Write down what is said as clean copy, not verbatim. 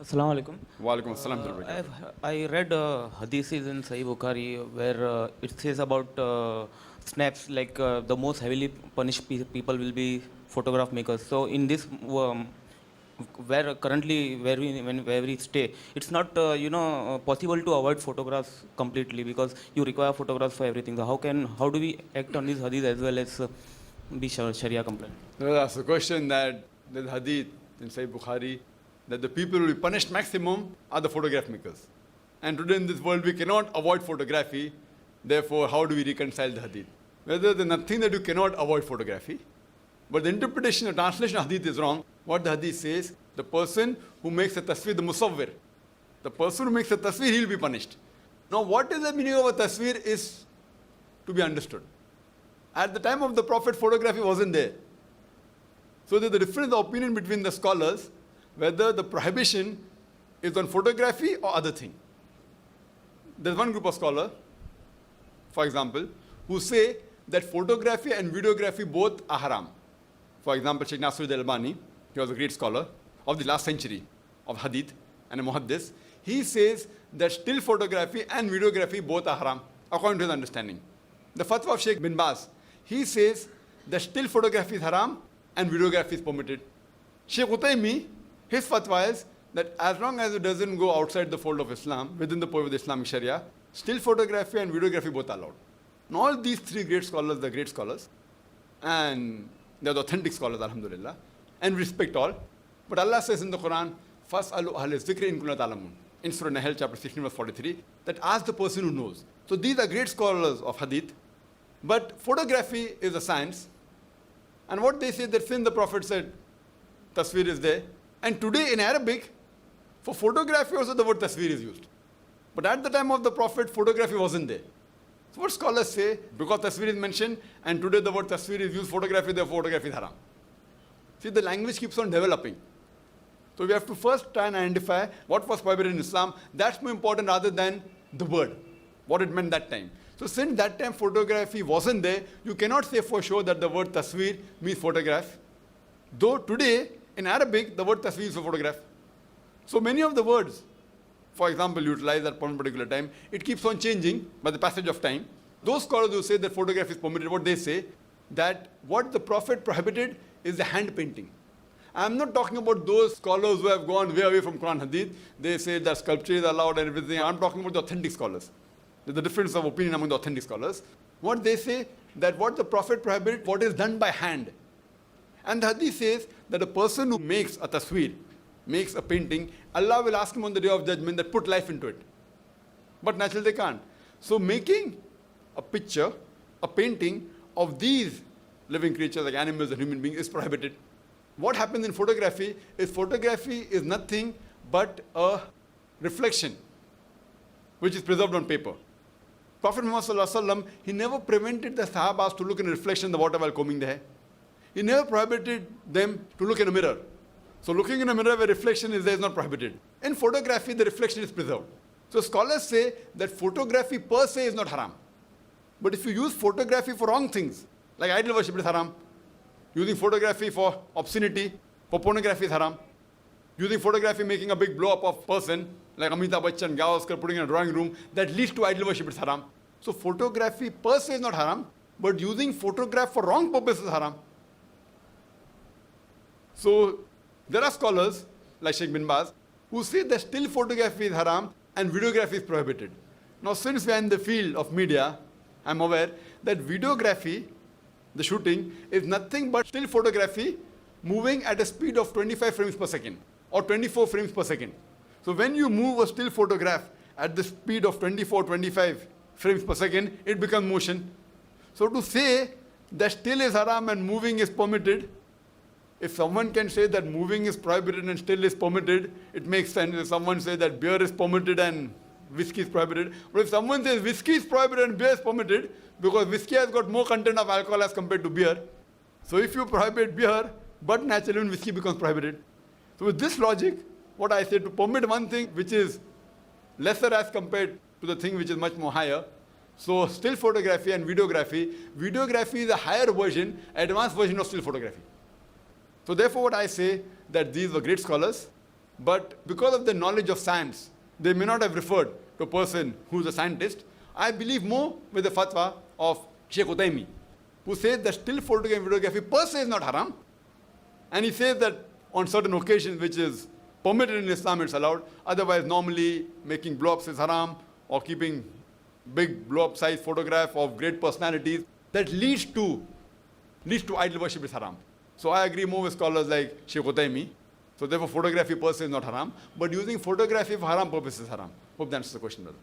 Assalamu alaikum. Walaikum assalam wa rahmatullah. I read hadiths in Sahih Bukhari where it says about snaps like the most heavily punished people will be photograph makers. So in this where currently where we stay, it's not possible to avoid photographs completely because you require photographs for everything. So how do we act on these hadiths as well as be Sharia compliant? That's the question that the hadith in Sahih Bukhari that the people who will be punished maximum are the photograph makers. And today in this world we cannot avoid photography. Therefore, how do we reconcile the hadith? Whether there's nothing that you cannot avoid photography, but the interpretation, the translation of hadith is wrong. What the hadith says, the person who makes a tasveer, the musawwir, the person who makes a tasveer, he'll be punished. Now, what is the meaning of a tasveer is to be understood. At the time of the Prophet, photography wasn't there. So there's a difference of opinion between the scholars whether the prohibition is on photography or other thing. There's one group of scholars, for example, who say that photography and videography both are haram. For example, Sheikh Nasruddin Albani, he was a great scholar of the last century of hadith and a muhaddis. He says that still photography and videography both are haram, according to his understanding. The fatwa of Sheikh bin Baz, he says that still photography is haram and videography is permitted. Sheikh Utaymi, his fatwa is that as long as it doesn't go outside the fold of Islam, within the purview of the Islamic Sharia, still photography and videography both are allowed. Now all these three great scholars, the great scholars, and they're the authentic scholars, alhamdulillah, and we respect all. But Allah says in the Quran, فَاسْأَلُوا أَهْلَ الذِّكْرِ إِن كُنتُمْ لَا تَعْلَمُونَ, in Surah Nahl, chapter 16, verse 43, that ask the person who knows. So these are great scholars of hadith, but photography is a science. And what they say that since the Prophet said, tasveer is there, and today in Arabic, for photography also the word tasveer is used. But at the time of the Prophet, photography wasn't there. So what scholars say, because tasveer is mentioned, and today the word tasveer is used, photography, therefore photography is haram. See, the language keeps on developing. So we have to first try and identify what was prohibited in Islam. That's more important rather than the word, what it meant that time. So since that time photography wasn't there, you cannot say for sure that the word tasveer means photograph. Though today, in Arabic, the word tasveer is for photograph. So many of the words, for example, utilized at one particular time, it keeps on changing by the passage of time. Those scholars who say that photography is permitted, what they say, that what the Prophet prohibited is the hand painting. I'm not talking about those scholars who have gone way away from Quran Hadith. They say that sculpture is allowed and everything. I'm talking about the authentic scholars. There's a difference of opinion among the authentic scholars. What they say, that what the Prophet prohibited, what is done by hand. And the Hadith says that a person who makes a tasweer, makes a painting, Allah will ask him on the day of judgment that put life into it. But naturally they can't. So making a picture, a painting of these living creatures like animals and human beings is prohibited. What happens in photography is nothing but a reflection which is preserved on paper. Prophet Muhammad, he never prevented the Sahabas to look in a reflection in the water while combing their hair. He never prohibited them to look in a mirror. So looking in a mirror where reflection is there is not prohibited. In photography, the reflection is preserved. So scholars say that photography per se is not haram. But if you use photography for wrong things, like idol worship is haram. Using photography for obscenity, for pornography is haram. Using photography making a big blow up of person, like Amitabh Bachchan, Gavaskar putting in a drawing room, that leads to idol worship is haram. So photography per se is not haram, but using photograph for wrong purpose is haram. So there are scholars, like Sheikh bin Baz, who say that still photography is haram and videography is prohibited. Now since we are in the field of media, I'm aware that videography, the shooting, is nothing but still photography moving at a speed of 25 frames per second or 24 frames per second. So when you move a still photograph at the speed of 24, 25 frames per second, it becomes motion. So to say that still is haram and moving is permitted, if someone can say that moving is prohibited and still is permitted, it makes sense. If someone says that beer is permitted and whiskey is prohibited, but if someone says whiskey is prohibited and beer is permitted, because whiskey has got more content of alcohol as compared to beer, so if you prohibit beer, but naturally when whiskey becomes prohibited. So with this logic, what I say, to permit one thing which is lesser as compared to the thing which is much more higher. So still photography and videography is a higher version, advanced version of still photography. So therefore what I say, that these were great scholars, But because of their knowledge of science, they may not have referred to a person who's a scientist. I believe more with the fatwa of Sheikh Utaimi, who says that still photography per se is not haram. And he says that on certain occasions, which is permitted in Islam, it's allowed. Otherwise, normally making blow-ups is haram, or keeping big blow-up size photograph of great personalities that leads to idol worship is haram. So I agree more with scholars like Sheikh Utaimi. So therefore, photography per se is not haram, but using photography for haram purposes is haram. Hope that answers the question, brother.